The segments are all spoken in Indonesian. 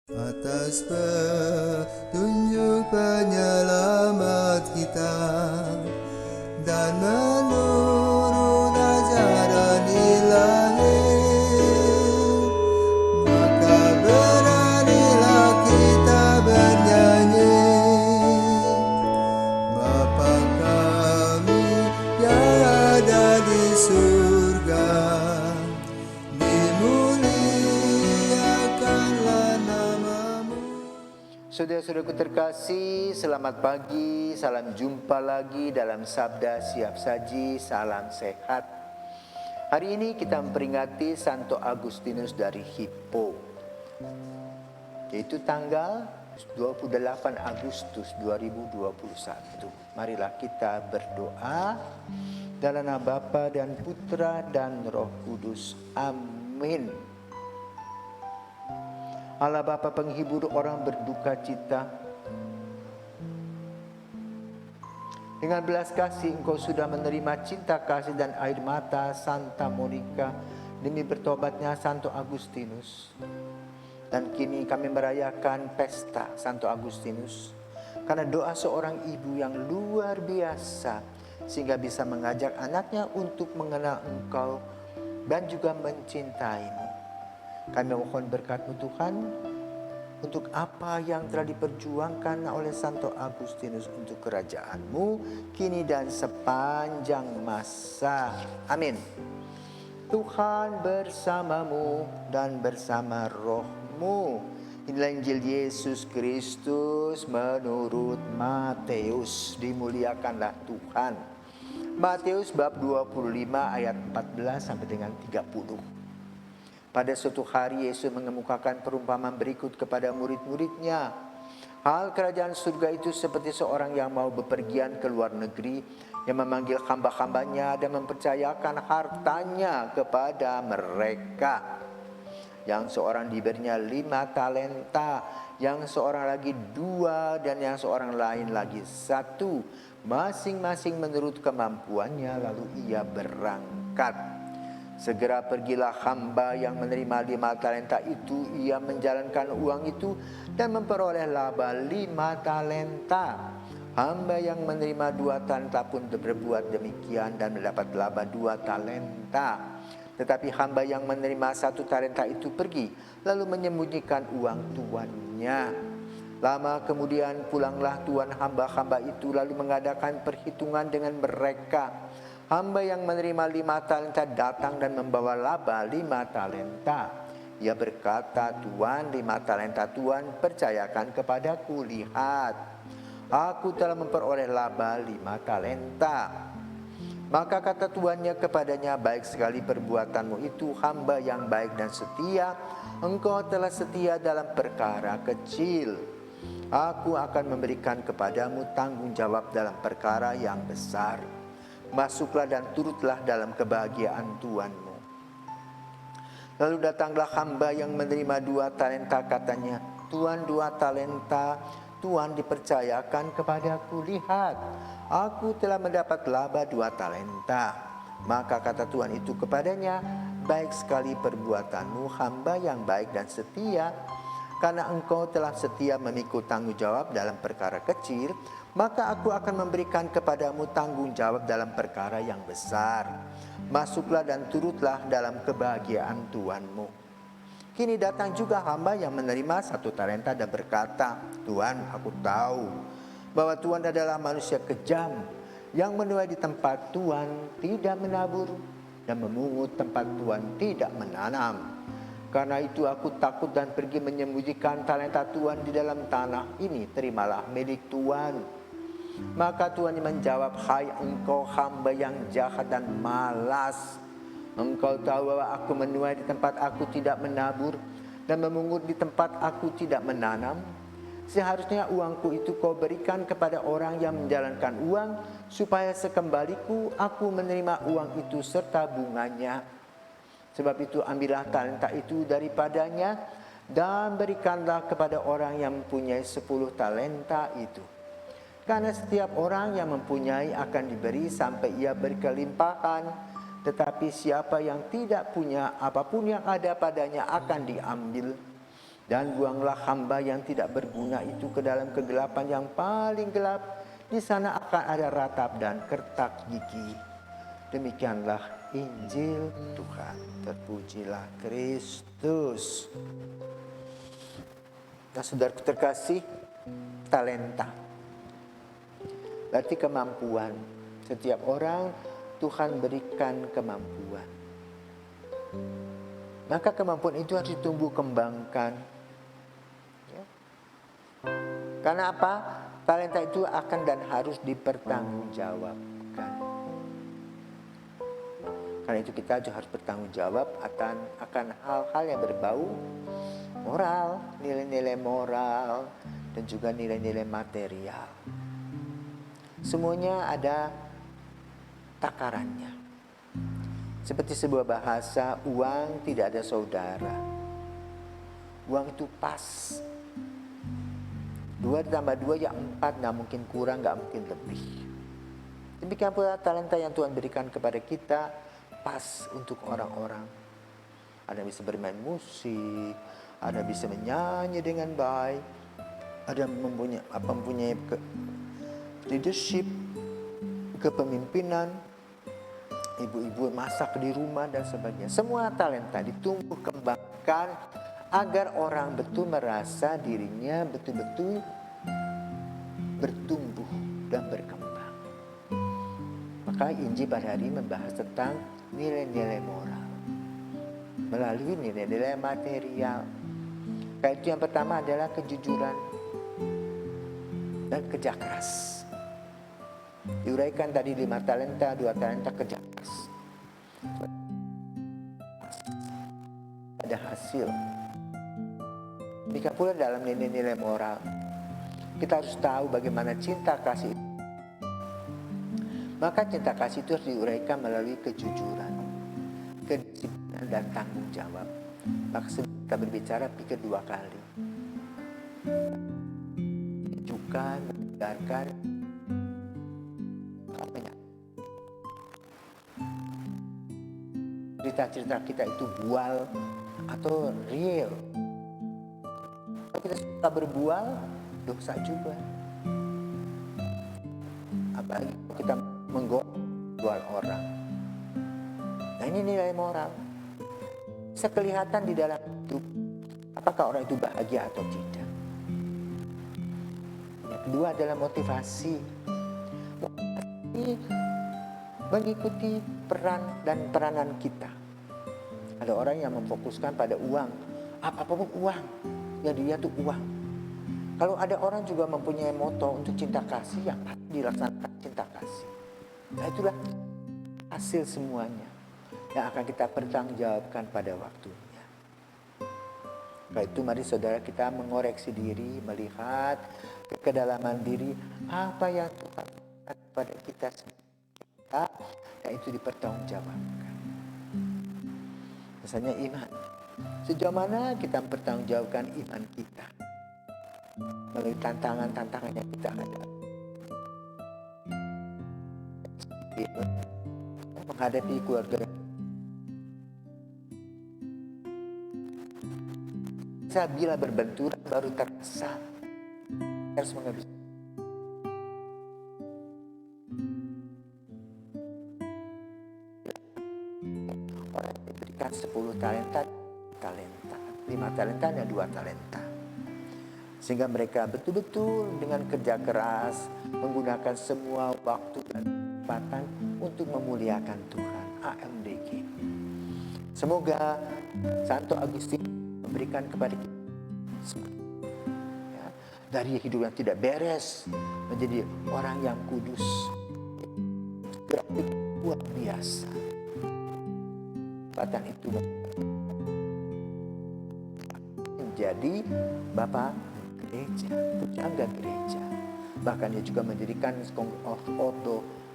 Atas petunjuk penyelamat kita dan menurut ajaran ilahi, maka beranilah kita bernyanyi. Bapa kami yang ada di surga, dimuliakanlah namamu. Saudara-saudaraku terkasih, selamat pagi, salam jumpa lagi dalam Sabda Siap Saji, salam sehat. Hari ini kita memperingati Santo Agustinus dari Hippo, yaitu tanggal 28 Agustus 2021. Marilah kita berdoa dalam nama Bapa dan Putra dan Roh Kudus. Amin. Allah Bapa penghibur orang berduka cita, dengan belas kasih Engkau sudah menerima cinta kasih dan air mata Santa Monica demi bertobatnya Santo Agustinus. Dan kini kami merayakan pesta Santo Agustinus karena doa seorang ibu yang luar biasa, sehingga bisa mengajak anaknya untuk mengenal Engkau dan juga mencintaimu. Kami mohon berkat-Mu Tuhan untuk apa yang telah diperjuangkan oleh Santo Agustinus untuk kerajaan-Mu kini dan sepanjang masa. Amin. Tuhan bersamamu dan bersama rohmu. Inilah Injil Yesus Kristus menurut Matius. Dimuliakanlah Tuhan. Matius bab 25 ayat 14 sampai dengan 30. Pada suatu hari Yesus mengemukakan perumpamaan berikut kepada murid-muridnya. Hal kerajaan surga itu seperti seorang yang mau bepergian ke luar negeri, yang memanggil hamba-hambanya dan mempercayakan hartanya kepada mereka. Yang seorang diberinya 5 talenta, yang seorang lagi 2, dan yang seorang lain lagi 1. Masing-masing menurut kemampuannya, lalu ia berangkat. Segera pergilah hamba yang menerima 5 talenta itu. Ia menjalankan uang itu dan memperoleh laba 5 talenta. Hamba yang menerima 2 talenta pun berbuat demikian dan mendapat laba 2 talenta. Tetapi hamba yang menerima 1 talenta itu pergi, lalu menyembunyikan uang tuannya. Lama kemudian pulanglah tuan hamba-hamba itu, lalu mengadakan perhitungan dengan mereka. Hamba yang menerima 5 talenta datang dan membawa laba 5 talenta. Ia berkata, "Tuan, 5 talenta Tuan percayakan kepadaku. Lihat, aku telah memperoleh laba 5 talenta." Maka kata tuannya kepadanya, "Baik sekali perbuatanmu itu, hamba yang baik dan setia. Engkau telah setia dalam perkara kecil. Aku akan memberikan kepadamu tanggung jawab dalam perkara yang besar. Masuklah dan turutlah dalam kebahagiaan tuanmu." Lalu datanglah hamba yang menerima 2 talenta, katanya, "Tuan, 2 talenta Tuan dipercayakan kepadaku. Lihat, aku telah mendapat laba 2 talenta." Maka kata tuan itu kepadanya, "Baik sekali perbuatanmu, hamba yang baik dan setia. Karena engkau telah setia memikul tanggung jawab dalam perkara kecil, maka aku akan memberikan kepadamu tanggung jawab dalam perkara yang besar. Masuklah dan turutlah dalam kebahagiaan tuanmu." Kini datang juga hamba yang menerima 1 talenta dan berkata, "Tuan, aku tahu bahwa Tuan adalah manusia kejam, yang menuai di tempat Tuan tidak menabur dan memungut tempat Tuan tidak menanam. Karena itu aku takut dan pergi menyembunyikan talenta Tuan di dalam tanah ini. Terimalah milik Tuan." Maka Tuhan menjawab, "Hai engkau hamba yang jahat dan malas. Engkau tahu bahwa aku menuai di tempat aku tidak menabur dan memungut di tempat aku tidak menanam. Seharusnya uangku itu kau berikan kepada orang yang menjalankan uang, supaya sekembaliku aku menerima uang itu serta bunganya. Sebab itu ambillah talenta itu daripadanya dan berikanlah kepada orang yang mempunyai 10 talenta itu. Karena setiap orang yang mempunyai akan diberi sampai ia berkelimpahan. Tetapi siapa yang tidak punya, apapun yang ada padanya akan diambil. Dan buanglah hamba yang tidak berguna itu ke dalam kegelapan yang paling gelap. Di sana akan ada ratap dan kertak gigi. Demikianlah Injil Tuhan. Terpujilah Kristus. Nah, saudaraku terkasih, talenta berarti kemampuan. Setiap orang Tuhan berikan kemampuan. Maka kemampuan itu harus ditumbuh kembangkan. Ya. Karena apa? Talenta itu akan dan harus dipertanggungjawabkan. Karena itu kita juga harus bertanggung jawab akan hal-hal yang berbau moral, nilai-nilai moral, dan juga nilai-nilai material. Semuanya ada takarannya. Seperti sebuah bahasa, uang tidak ada saudara. Uang itu pas. 2 tambah 2 ya 4, gak mungkin kurang, gak mungkin lebih. Demikian pula talenta yang Tuhan berikan kepada kita, pas untuk orang-orang. Ada yang bisa bermain musik, ada yang bisa menyanyi dengan baik, ada yang mempunyai leadership, kepemimpinan, ibu-ibu masak di rumah dan sebagainya. Semua talenta ditumbuh kembangkan agar orang betul merasa dirinya betul-betul bertumbuh dan berkembang. Maka Injil pada hari ini membahas tentang nilai-nilai moral melalui nilai-nilai material. Kayak itu yang pertama adalah kejujuran dan kerja keras. Diuraikan tadi 5 talenta, 2 talenta kerja keras. Ada hasil. Demikian pula dalam nilai-nilai moral. Kita harus tahu bagaimana cinta kasih. Maka cinta kasih itu harus diuraikan melalui kejujuran, kedisiplinan dan tanggung jawab. Maka sebelum kita berbicara, pikir 2 kali. Tunjukkan, mendengarkan, cerita-cerita kita itu bual atau real. Kalau kita suka berbual, dosa juga. Apalagi kalau kita menggolong orang. Nah, ini nilai moral. Bisa kelihatan di dalam hidup apakah orang itu bahagia atau tidak. Yang kedua adalah motivasi. Mengikuti peran dan peranan kita. Ada orang yang memfokuskan pada uang, apapun uang, yang dia tuh uang. Kalau ada orang juga mempunyai moto untuk cinta kasih, yang dilaksanakan cinta kasih. Nah, itulah hasil semuanya yang akan kita pertanggungjawabkan pada waktunya. Karena itu mari saudara kita mengoreksi diri, melihat ke kedalaman diri apa yang Tuhan berikan kepada kita semua. Dan itu dipertanggungjawabkan. Misalnya iman. Sejauh mana kita mempertanggungjawabkan iman kita melalui tantangan-tantangan yang kita hadapi. Menghadapi keluarga. Bila berbenturan baru terasa. Harus mengambil. Orang yang diberikan 10 talenta, 5 talenta dan 2 talenta. Sehingga mereka betul-betul dengan kerja keras menggunakan semua waktu dan kesempatan untuk memuliakan Tuhan. AMDG. Semoga Santo Agustinus memberikan kepada kita ya, dari hidup yang tidak beres menjadi orang yang kudus. Luar biasa. Kesempatan itu menjadi Bapak gereja, pujangga gereja. Bahkan dia juga mendirikan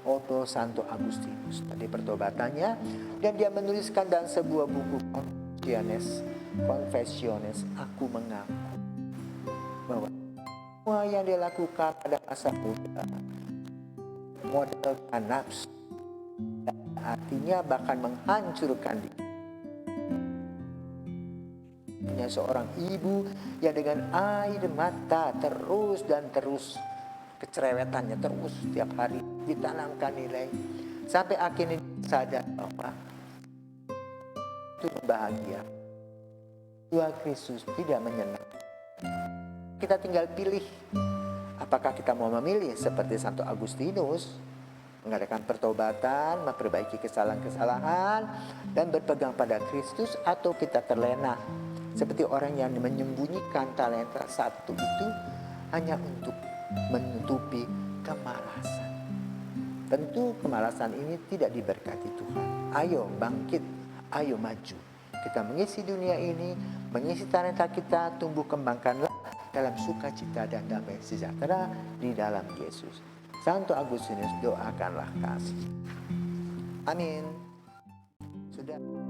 Ordo Santo Agustinus. Tadi pertobatannya, dan dia menuliskan dalam sebuah buku Confessiones, aku mengaku bahwa semua yang dia lakukan pada masa muda model nafsu, artinya bahkan menghancurkan diri. contohnya seorang ibu yang dengan air mata terus dan terus, kecerewetannya terus setiap hari ditanamkan nilai, sampai akhirnya sadar bahwa itu bahagia. Tuhan Kristus tidak menyenangkan. Kita tinggal pilih, apakah kita mau memilih seperti Santo Agustinus, mengadakan pertobatan, memperbaiki kesalahan-kesalahan, dan berpegang pada Kristus, atau kita terlena seperti orang yang menyembunyikan talenta satu itu hanya untuk menutupi kemalasan. Tentu kemalasan ini tidak diberkati Tuhan. Ayo bangkit, ayo maju. Kita mengisi dunia ini, mengisi talenta kita, tumbuh kembangkanlah dalam sukacita dan damai sejahtera di dalam Yesus. Santo Agustinus, doakanlah kasih. Amin. Sudah.